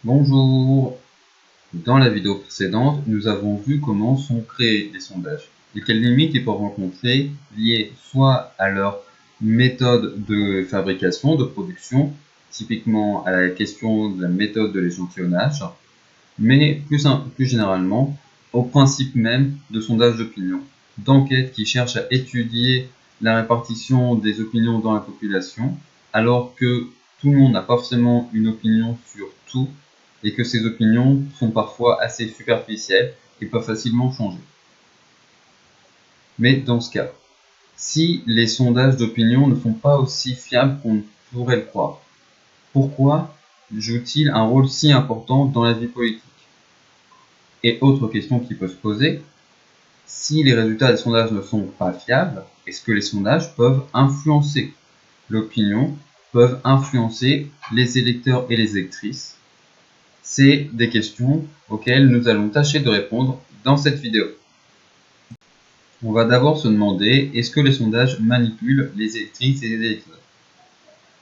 Bonjour. Dans la vidéo précédente, nous avons vu comment sont créés les sondages et quelles limites ils peuvent rencontrer liées soit à leur méthode de fabrication, de production, typiquement à la question de la méthode de l'échantillonnage, mais plus généralement au principe même de sondage d'opinion, d'enquête qui cherche à étudier la répartition des opinions dans la population, alors que tout le monde n'a pas forcément une opinion sur tout, et que ces opinions sont parfois assez superficielles et peuvent facilement changer. Mais dans ce cas, si les sondages d'opinion ne sont pas aussi fiables qu'on pourrait le croire, pourquoi jouent-ils un rôle si important dans la vie politique? Et autre question qui peut se poser, si les résultats des sondages ne sont pas fiables, est-ce que les sondages peuvent influencer l'opinion, peuvent influencer les électeurs et les électrices? C'est des questions auxquelles nous allons tâcher de répondre dans cette vidéo. On va d'abord se demander, est-ce que les sondages manipulent les électrices et les électeurs?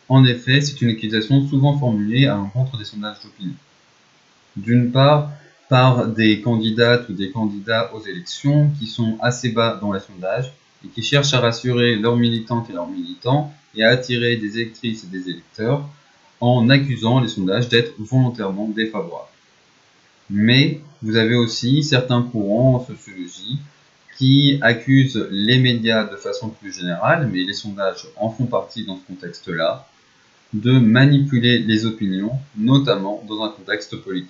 En effet, c'est une accusation souvent formulée à l'encontre des sondages d'opinion. D'une part, par des candidates ou des candidats aux élections qui sont assez bas dans les sondages et qui cherchent à rassurer leurs militantes et leurs militants et à attirer des électrices et des électeurs en accusant les sondages d'être volontairement défavorables. Mais vous avez aussi certains courants en sociologie qui accusent les médias de façon plus générale, mais les sondages en font partie dans ce contexte-là, de manipuler les opinions, notamment dans un contexte politique.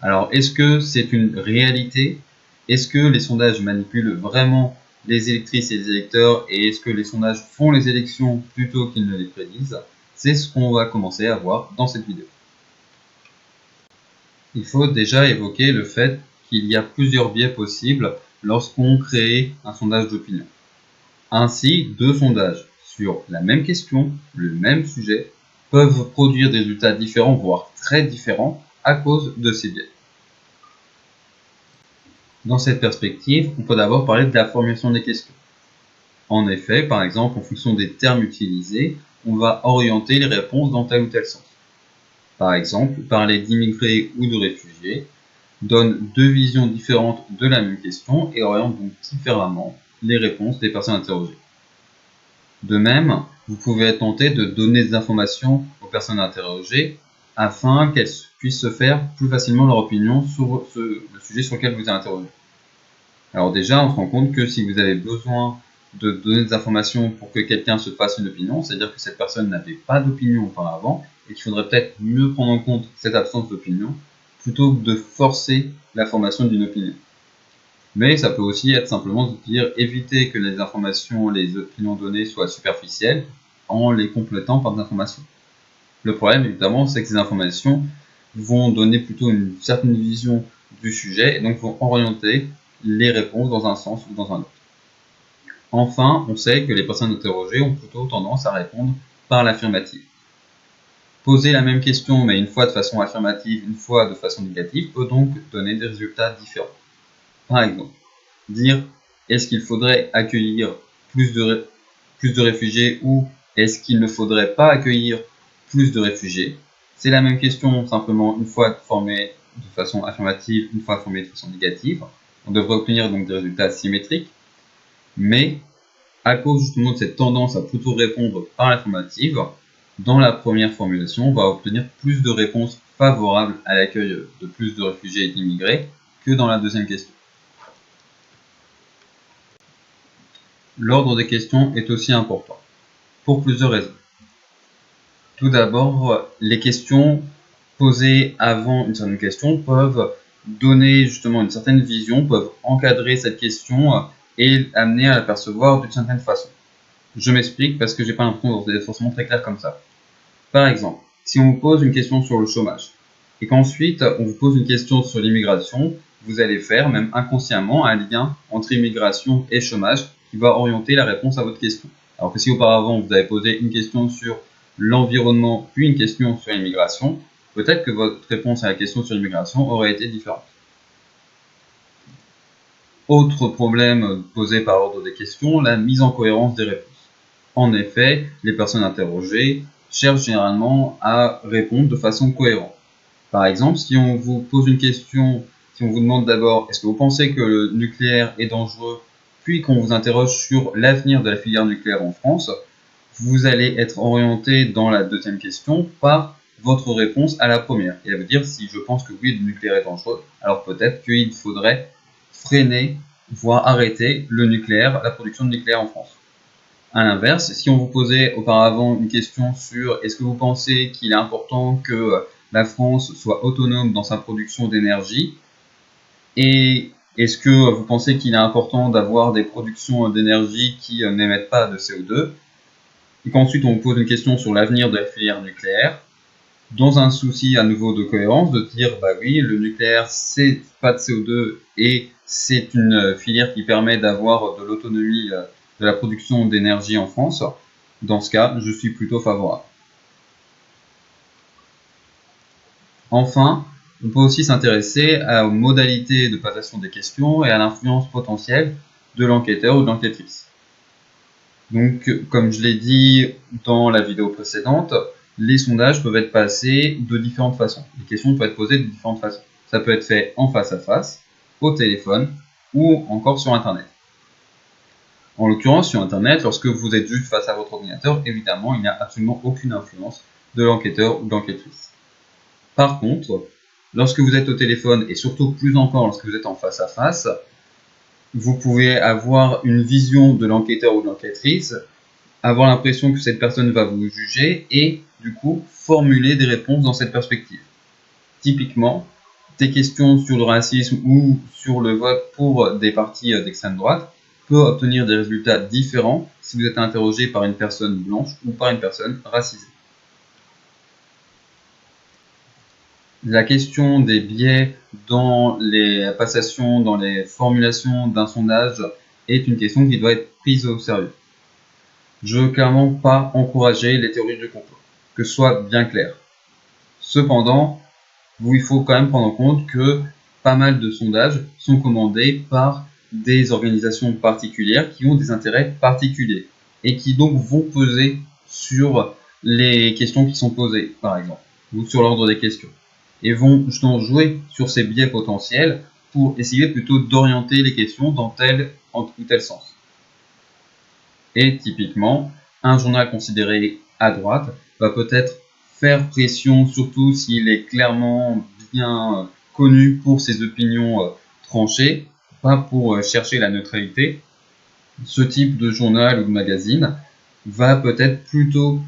Alors, est-ce que c'est une réalité? Est-ce que les sondages manipulent vraiment les électrices et les électeurs? Et est-ce que les sondages font les élections plutôt qu'ils ne les prédisent? C'est ce qu'on va commencer à voir dans cette vidéo. Il faut déjà évoquer le fait qu'il y a plusieurs biais possibles lorsqu'on crée un sondage d'opinion. Ainsi, deux sondages sur la même question, le même sujet, peuvent produire des résultats différents, voire très différents, à cause de ces biais. Dans cette perspective, on peut d'abord parler de la formulation des questions. En effet, par exemple, en fonction des termes utilisés, on va orienter les réponses dans tel ou tel sens. Par exemple, parler d'immigrés ou de réfugiés donne deux visions différentes de la même question et oriente donc différemment les réponses des personnes interrogées. De même, vous pouvez être tenté de donner des informations aux personnes interrogées afin qu'elles puissent se faire plus facilement leur opinion sur le sujet sur lequel vous êtes interrogé. Alors déjà, on se rend compte que si vous avez besoin de donner des informations pour que quelqu'un se fasse une opinion, c'est-à-dire que cette personne n'avait pas d'opinion auparavant et qu'il faudrait peut-être mieux prendre en compte cette absence d'opinion plutôt que de forcer la formation d'une opinion. Mais ça peut aussi être simplement de dire éviter que les informations, les opinions données soient superficielles en les complétant par des informations. Le problème évidemment, c'est que ces informations vont donner plutôt une certaine vision du sujet et donc vont orienter les réponses dans un sens ou dans un autre. Enfin, on sait que les personnes interrogées ont plutôt tendance à répondre par l'affirmative. Poser la même question mais une fois de façon affirmative, une fois de façon négative peut donc donner des résultats différents. Par exemple, dire est-ce qu'il faudrait accueillir plus de réfugiés ou est-ce qu'il ne faudrait pas accueillir plus de réfugiés? C'est la même question, simplement une fois formée de façon affirmative, une fois formée de façon négative. On devrait obtenir donc des résultats symétriques, mais à cause justement de cette tendance à plutôt répondre par l'affirmative, dans la première formulation, on va obtenir plus de réponses favorables à l'accueil de plus de réfugiés et d'immigrés que dans la deuxième question. L'ordre des questions est aussi important, pour plusieurs raisons. Tout d'abord, les questions posées avant une certaine question peuvent donner justement une certaine vision, peuvent encadrer cette question et amener à la percevoir d'une certaine façon. Je m'explique parce que j'ai pas l'impression d'être forcément très clair comme ça. Par exemple, si on vous pose une question sur le chômage et qu'ensuite on vous pose une question sur l'immigration, vous allez faire, même inconsciemment, un lien entre immigration et chômage qui va orienter la réponse à votre question. Alors que si auparavant vous avez posé une question sur l'environnement puis une question sur l'immigration, peut-être que votre réponse à la question sur l'immigration aurait été différente. Autre problème posé par ordre des questions, la mise en cohérence des réponses. En effet, les personnes interrogées cherchent généralement à répondre de façon cohérente. Par exemple, si on vous pose une question, si on vous demande d'abord est-ce que vous pensez que le nucléaire est dangereux, puis qu'on vous interroge sur l'avenir de la filière nucléaire en France, vous allez être orienté dans la deuxième question par votre réponse à la première. Et elle veut dire si je pense que oui, le nucléaire est dangereux, alors peut-être qu'il faudrait freiner, voire arrêter le nucléaire, la production de nucléaire en France. A l'inverse, si on vous posait auparavant une question sur est-ce que vous pensez qu'il est important que la France soit autonome dans sa production d'énergie, et est-ce que vous pensez qu'il est important d'avoir des productions d'énergie qui n'émettent pas de CO2, et qu'ensuite on vous pose une question sur l'avenir de la filière nucléaire, dans un souci à nouveau de cohérence, de dire bah oui, le nucléaire c'est pas de CO2 et c'est une filière qui permet d'avoir de l'autonomie de la production d'énergie en France, dans ce cas, je suis plutôt favorable. Enfin, on peut aussi s'intéresser aux modalités de passation des questions et à l'influence potentielle de l'enquêteur ou de l'enquêtrice. Donc, comme je l'ai dit dans la vidéo précédente, les sondages peuvent être passés de différentes façons. Les questions peuvent être posées de différentes façons. Ça peut être fait en face à face, au téléphone ou encore sur Internet. En l'occurrence, sur Internet, lorsque vous êtes juste face à votre ordinateur, évidemment, il n'y a absolument aucune influence de l'enquêteur ou de l'enquêtrice. Par contre, lorsque vous êtes au téléphone, et surtout plus encore lorsque vous êtes en face à face, vous pouvez avoir une vision de l'enquêteur ou de l'enquêtrice, avoir l'impression que cette personne va vous juger et, du coup, formuler des réponses dans cette perspective. Typiquement, des questions sur le racisme ou sur le vote pour des partis d'extrême droite peuvent obtenir des résultats différents si vous êtes interrogé par une personne blanche ou par une personne racisée. La question des biais dans les passations, dans les formulations d'un sondage est une question qui doit être prise au sérieux. Je veux clairement pas encourager les théories du complot, que ce soit bien clair. Cependant, il faut quand même prendre en compte que pas mal de sondages sont commandés par des organisations particulières qui ont des intérêts particuliers et qui donc vont peser sur les questions qui sont posées, par exemple, ou sur l'ordre des questions, et vont justement jouer sur ces biais potentiels pour essayer plutôt d'orienter les questions dans tel ou tel sens. Et typiquement, un journal considéré à droite va peut-être faire pression, surtout s'il est clairement bien connu pour ses opinions tranchées, pas pour chercher la neutralité. Ce type de journal ou de magazine va peut-être plutôt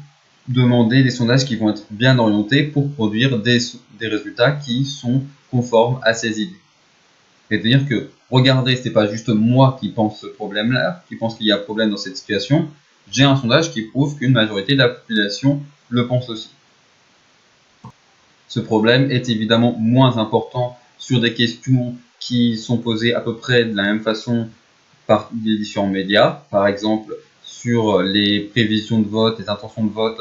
demander des sondages qui vont être bien orientés pour produire des résultats qui sont conformes à ses idées. C'est-à-dire que, regardez, c'est pas juste moi qui pense ce problème-là, qui pense qu'il y a un problème dans cette situation, j'ai un sondage qui prouve qu'une majorité de la population le pense aussi. Ce problème est évidemment moins important sur des questions qui sont posées à peu près de la même façon par les différents médias, par exemple sur les prévisions de vote, les intentions de vote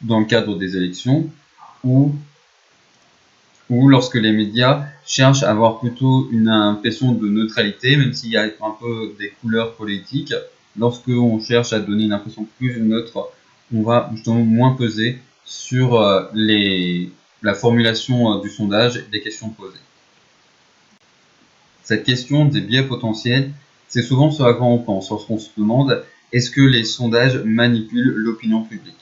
dans le cadre des élections, ou lorsque les médias cherchent à avoir plutôt une impression de neutralité, même s'il y a un peu des couleurs politiques, lorsque on cherche à donner une impression plus neutre, on va justement moins peser sur la formulation du sondage et des questions posées. Cette question des biais potentiels, c'est souvent ce à quoi on pense lorsqu'on se demande est-ce que les sondages manipulent l'opinion publique.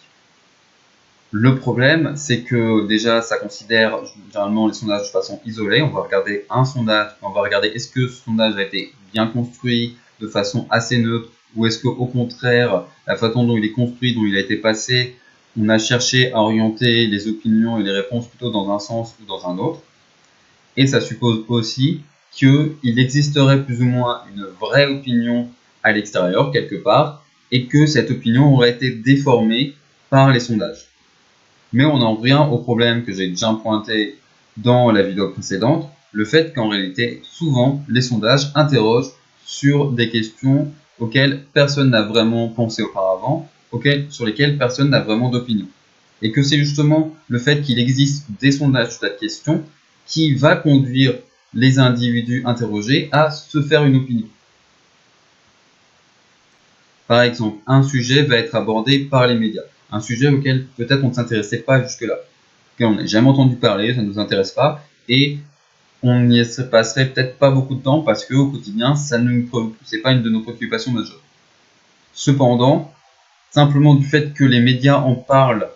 Le problème, c'est que déjà, ça considère généralement les sondages de façon isolée. On va regarder un sondage, on va regarder est-ce que ce sondage a été bien construit de façon assez neutre, ou est-ce qu'au contraire, la façon dont il est construit, dont il a été passé, on a cherché à orienter les opinions et les réponses plutôt dans un sens ou dans un autre. Et ça suppose aussi qu'il existerait plus ou moins une vraie opinion à l'extérieur, quelque part, et que cette opinion aurait été déformée par les sondages. Mais on en revient au problème que j'ai déjà pointé dans la vidéo précédente, le fait qu'en réalité, souvent, les sondages interrogent sur des questions auxquelles personne n'a vraiment pensé auparavant, sur lesquelles personne n'a vraiment d'opinion. Et que c'est justement le fait qu'il existe des sondages sur cette question qui va conduire les individus interrogés à se faire une opinion. Par exemple, un sujet va être abordé par les médias, un sujet auquel peut-être on ne s'intéressait pas jusque-là. auquel on n'a jamais entendu parler, ça ne nous intéresse pas, et on n'y passerait peut-être pas beaucoup de temps parce qu'au quotidien, c'est pas une de nos préoccupations majeures. Cependant, simplement du fait que les médias en parlent,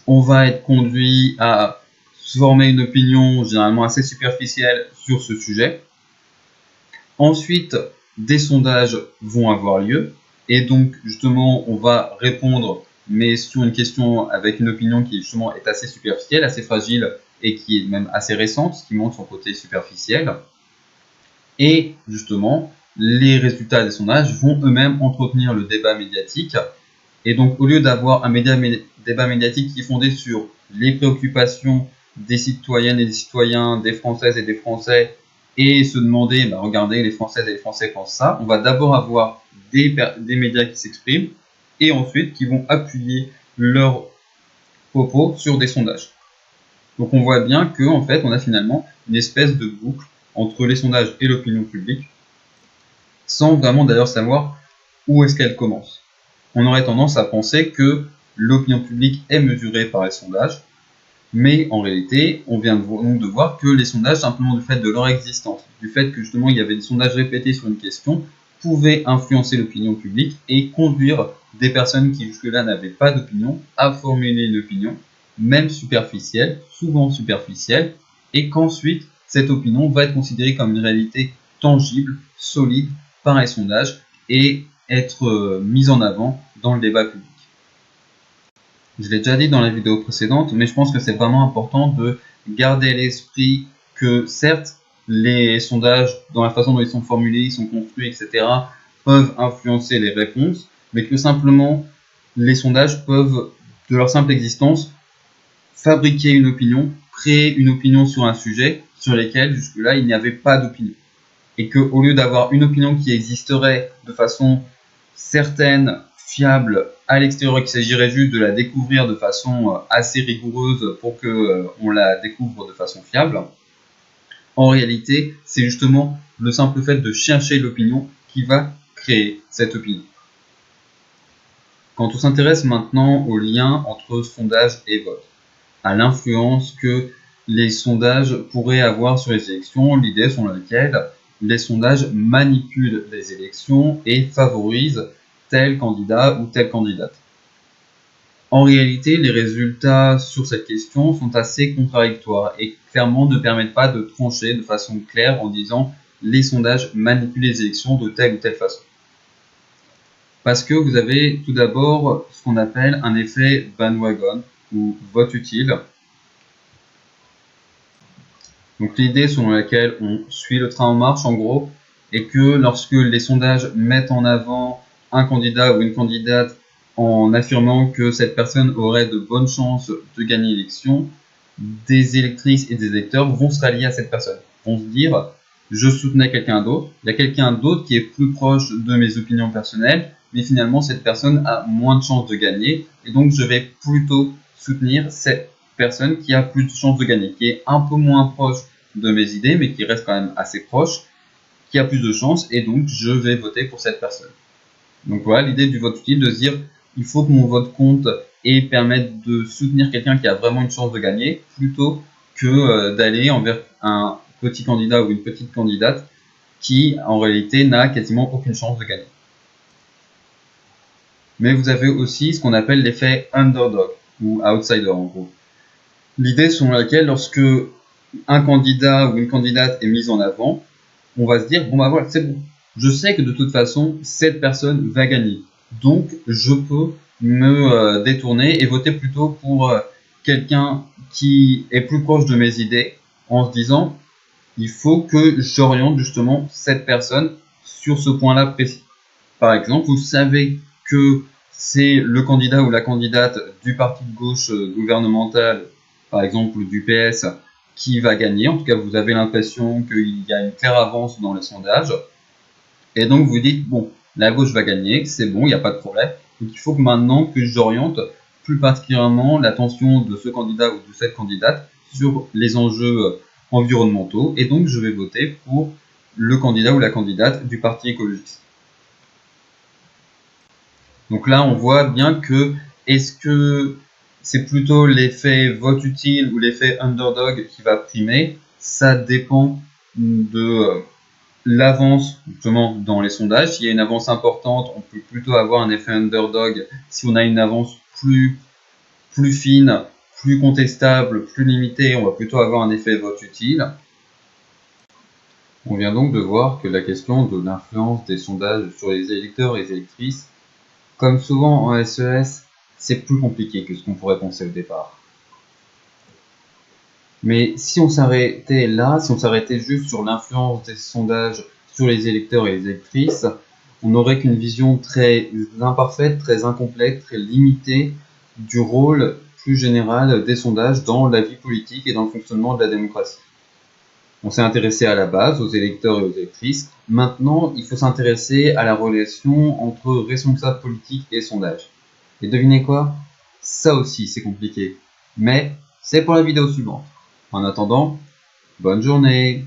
on va être conduit à se former une opinion généralement assez superficielle sur ce sujet. Ensuite, des sondages vont avoir lieu et donc justement on va répondre mais sur une question avec une opinion qui justement est assez superficielle, assez fragile et qui est même assez récente, ce qui montre son côté superficiel. Et justement, les résultats des sondages vont eux-mêmes entretenir le débat médiatique. Et donc, au lieu d'avoir un débat médiatique qui est fondé sur les préoccupations des citoyennes et des citoyens, des Françaises et des Français, et se demander, regardez, les Françaises et les Français pensent ça, on va d'abord avoir des médias qui s'expriment, et ensuite qui vont appuyer leurs propos sur des sondages. Donc on voit bien qu'en fait, on a finalement une espèce de boucle entre les sondages et l'opinion publique, sans vraiment d'ailleurs savoir où est-ce qu'elle commence. On aurait tendance à penser que l'opinion publique est mesurée par les sondages, mais en réalité, on vient donc de voir que les sondages, simplement du fait de leur existence, du fait que justement il y avait des sondages répétés sur une question, pouvaient influencer l'opinion publique et conduire des personnes qui jusque-là n'avaient pas d'opinion à formuler une opinion, même superficielle, souvent superficielle, et qu'ensuite cette opinion va être considérée comme une réalité tangible, solide, par les sondages, et être mise en avant dans le débat public. Je l'ai déjà dit dans la vidéo précédente, mais je pense que c'est vraiment important de garder à l'esprit que certes, les sondages, dans la façon dont ils sont formulés, ils sont construits, etc., peuvent influencer les réponses, mais que simplement, les sondages peuvent, de leur simple existence, fabriquer une opinion, créer une opinion sur un sujet sur lequel, jusque-là, il n'y avait pas d'opinion. Et qu'au lieu d'avoir une opinion qui existerait de façon certaine, fiable à l'extérieur, qu'il s'agirait juste de la découvrir de façon assez rigoureuse pour qu'on la découvre de façon fiable, en réalité, c'est justement le simple fait de chercher l'opinion qui va créer cette opinion. Quand on s'intéresse maintenant au lien entre sondage et vote, à l'influence que les sondages pourraient avoir sur les élections, l'idée selon laquelle les sondages manipulent les élections et favorisent tel candidat ou telle candidate. En réalité, les résultats sur cette question sont assez contradictoires et clairement ne permettent pas de trancher de façon claire en disant les sondages manipulent les élections de telle ou telle façon. Parce que vous avez tout d'abord ce qu'on appelle un effet bandwagon ou vote utile. Donc l'idée selon laquelle on suit le train en marche en gros est que lorsque les sondages mettent en avant un candidat ou une candidate en affirmant que cette personne aurait de bonnes chances de gagner l'élection, des électrices et des électeurs vont se rallier à cette personne, vont se dire je soutenais quelqu'un d'autre, il y a quelqu'un d'autre qui est plus proche de mes opinions personnelles, mais finalement cette personne a moins de chances de gagner, et donc je vais plutôt soutenir cette personne qui a plus de chances de gagner, qui est un peu moins proche de mes idées, mais qui reste quand même assez proche, qui a plus de chances, et donc je vais voter pour cette personne. Donc voilà l'idée du vote utile, de se dire il faut que mon vote compte et permette de soutenir quelqu'un qui a vraiment une chance de gagner, plutôt que d'aller envers un petit candidat ou une petite candidate qui en réalité n'a quasiment aucune chance de gagner. Mais vous avez aussi ce qu'on appelle l'effet underdog ou outsider en gros. L'idée selon laquelle lorsque un candidat ou une candidate est mise en avant, on va se dire bon voilà, c'est bon. Je sais que de toute façon cette personne va gagner, donc je peux me détourner et voter plutôt pour quelqu'un qui est plus proche de mes idées, en se disant il faut que j'oriente justement cette personne sur ce point-là précis. Par exemple, vous savez que c'est le candidat ou la candidate du parti de gauche gouvernemental, par exemple du PS, qui va gagner. En tout cas, vous avez l'impression qu'il y a une claire avance dans les sondages. Et donc, vous dites, bon, la gauche va gagner, c'est bon, il n'y a pas de problème. Donc, il faut que maintenant que j'oriente plus particulièrement l'attention de ce candidat ou de cette candidate sur les enjeux environnementaux. Et donc, je vais voter pour le candidat ou la candidate du parti écologiste. Donc là, on voit bien que est-ce que c'est plutôt l'effet vote utile ou l'effet underdog qui va primer. Ça dépend de l'avance justement dans les sondages. S'il y a une avance importante, on peut plutôt avoir un effet underdog. Si on a une avance plus fine, plus contestable, plus limitée, on va plutôt avoir un effet vote utile. On vient donc de voir que la question de l'influence des sondages sur les électeurs et les électrices, comme souvent en SES, c'est plus compliqué que ce qu'on pourrait penser au départ. Mais si on s'arrêtait là, si on s'arrêtait juste sur l'influence des sondages sur les électeurs et les électrices, on n'aurait qu'une vision très imparfaite, très incomplète, très limitée du rôle plus général des sondages dans la vie politique et dans le fonctionnement de la démocratie. On s'est intéressé à la base, aux électeurs et aux électrices. Maintenant, il faut s'intéresser à la relation entre responsables politiques et sondages. Et devinez quoi? Ça aussi, c'est compliqué. Mais c'est pour la vidéo suivante. En attendant, bonne journée!